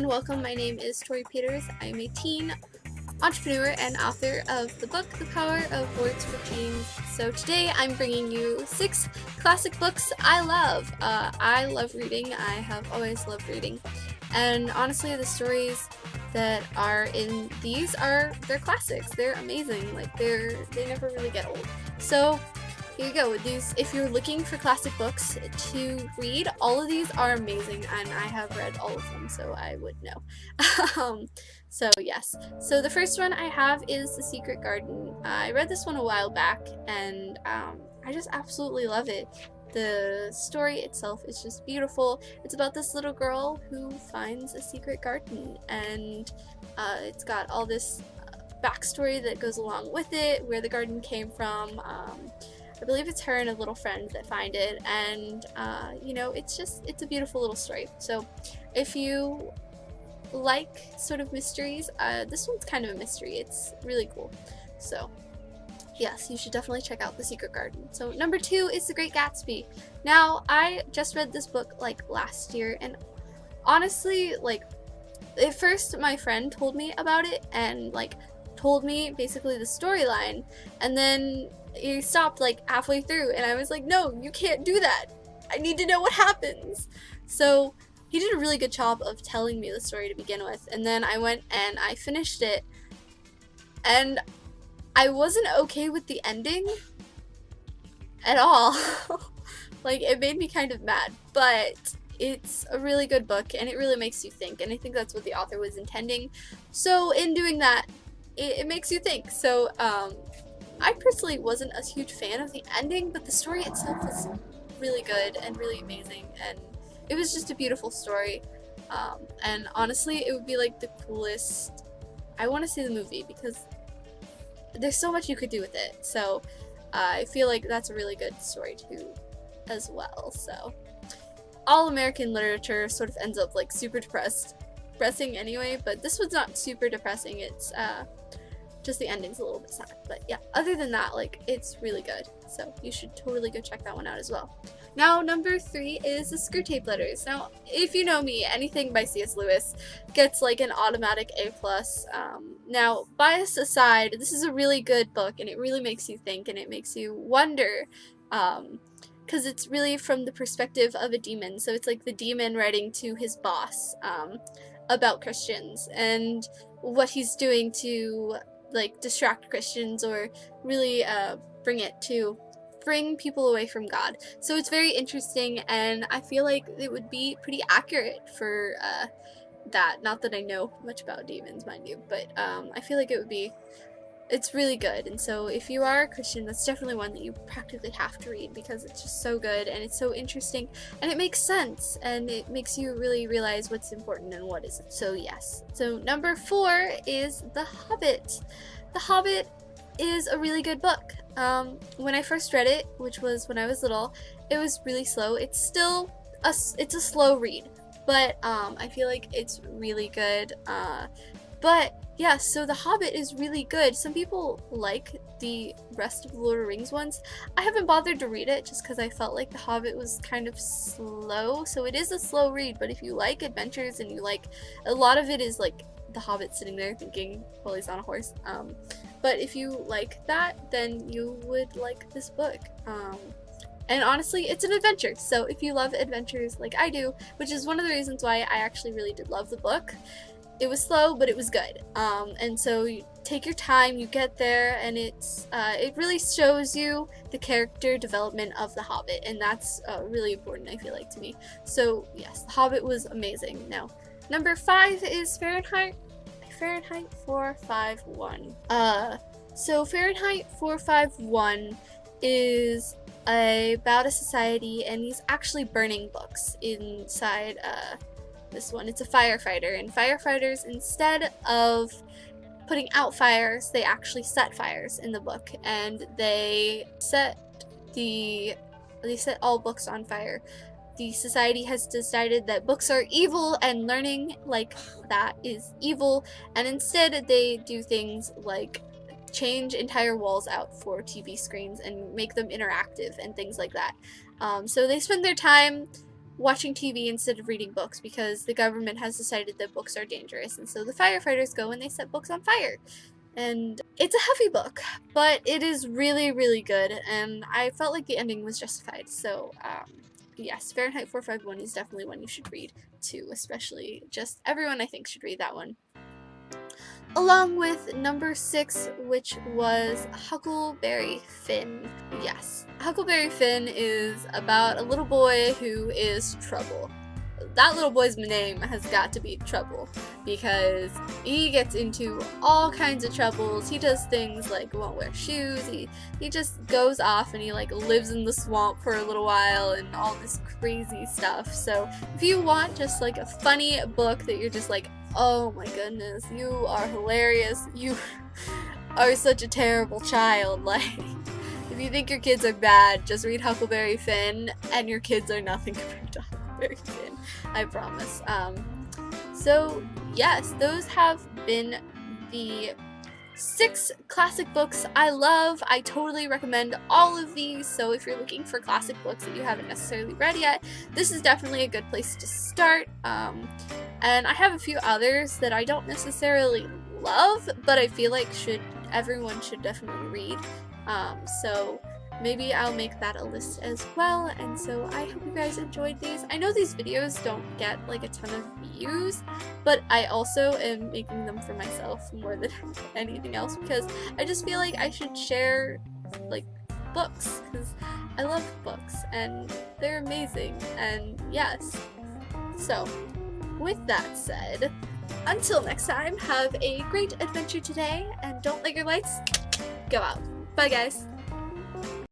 and welcome. My name is Tori Peters. I'm a teen entrepreneur and author of the book, The Power of Words for Teens. So today I'm bringing you 6 classic books I love. I love reading. I have always loved reading. And honestly, the stories that are in these they're classics. They're amazing. Like they never really get old. So here you go with these. If you're looking for classic books to read, all of these are amazing, and I have read all of them, so I would know. So yes. So the first one I have is The Secret Garden. I read this one a while back, and I just absolutely love it. The story itself is just beautiful. It's about this little girl who finds a secret garden, and it's got all this backstory that goes along with it, where the garden came from. I believe it's her and a little friend that find it, and you know, it's a beautiful little story. So if you like sort of mysteries, this one's kind of a mystery. It's really cool. So yes, you should definitely check out The Secret Garden. So number 2 is The Great Gatsby. Now, I just read this book like last year, and honestly, like at first my friend told me about it and like told me basically the storyline, and then he stopped like halfway through, and I was like, no, you can't do that. I need to know what happens. So he did a really good job of telling me the story to begin with, and then I went and I finished it, and I wasn't okay with the ending at all. Like, it made me kind of mad, but it's a really good book, and it really makes you think, and I think that's what the author was intending. So in doing that, it makes you think. So I personally wasn't a huge fan of the ending, but the story itself was really good and really amazing, and it was just a beautiful story. And honestly, it would be like the coolest. I want to see the movie because there's so much you could do with it. So I feel like that's a really good story too, as well. So all American literature sort of ends up like super depressing anyway, but this one's not super depressing. It's just the ending's a little bit sad, but yeah, other than that, like, it's really good, so you should totally go check that one out as well. Now, number 3 is The Screwtape Letters. Now, if you know me, anything by C.S. Lewis gets like an automatic A+. Now, bias aside, this is a really good book, and it really makes you think, and it makes you wonder, because it's really from the perspective of a demon. So it's like the demon writing to his boss about Christians and what he's doing to like distract Christians, or really bring people away from God. So it's very interesting, and I feel like it would be pretty accurate for that. Not that I know much about demons, mind you, but I feel like it's really good. And so if you are a Christian, that's definitely one that you practically have to read, because it's just so good and it's so interesting and it makes sense and it makes you really realize what's important and what isn't. So yes. So number 4 is The Hobbit. The Hobbit is a really good book. When I first read it, which was when I was little, it was really slow. It's still it's a slow read, but I feel like it's really good. But yeah, so The Hobbit is really good. Some people like the rest of the Lord of the Rings ones. I haven't bothered to read it just because I felt like The Hobbit was kind of slow. So it is a slow read, but if you like adventures and you like, a lot of it is like the Hobbit sitting there thinking while he's on a horse. But if you like that, then you would like this book. And honestly, it's an adventure. So if you love adventures like I do, which is one of the reasons why I actually really did love the book, it was slow, but it was good. And so you take your time, you get there, and it really shows you the character development of the Hobbit, and that's really important, I feel like, to me. So yes, the Hobbit was amazing. Now, number 5 is Fahrenheit 451. So Fahrenheit 451 is about a society, and he's actually burning books inside this one. It's a firefighter, and firefighters, instead of putting out fires, they actually set fires in the book, and they set all books on fire. The society has decided that books are evil and learning like that is evil, and instead they do things like change entire walls out for TV screens and make them interactive and things like that. So they spend their time watching TV instead of reading books because the government has decided that books are dangerous, and so the firefighters go and they set books on fire. And it's a heavy book, but it is really, really good, and I felt like the ending was justified. So, yes, Fahrenheit 451 is definitely one you should read too, especially just everyone I think should read that one. Along with number 6, which was Huckleberry Finn. Yes, Huckleberry Finn is about a little boy who is trouble. That little boy's name has got to be Trouble, because he gets into all kinds of troubles. He does things like won't wear shoes, he just goes off and he like lives in the swamp for a little while and all this crazy stuff. So if you want just like a funny book that you're just like, oh my goodness, you are hilarious, you are such a terrible child, like, if you think your kids are bad, just read Huckleberry Finn and your kids are nothing compared to Huckleberry Finn, I promise. So yes, those have been the 6 classic books I love. I totally recommend all of these, so if you're looking for classic books that you haven't necessarily read yet, this is definitely a good place to start. And I have a few others that I don't necessarily love, but I feel like everyone should definitely read. So maybe I'll make that a list as well, and so I hope you guys enjoyed these. I know these videos don't get like a ton of views, but I also am making them for myself more than anything else, because I just feel like I should share like books, because I love books and they're amazing, and yes. So with that said, until next time, have a great adventure today, and don't let your lights go out. Bye guys!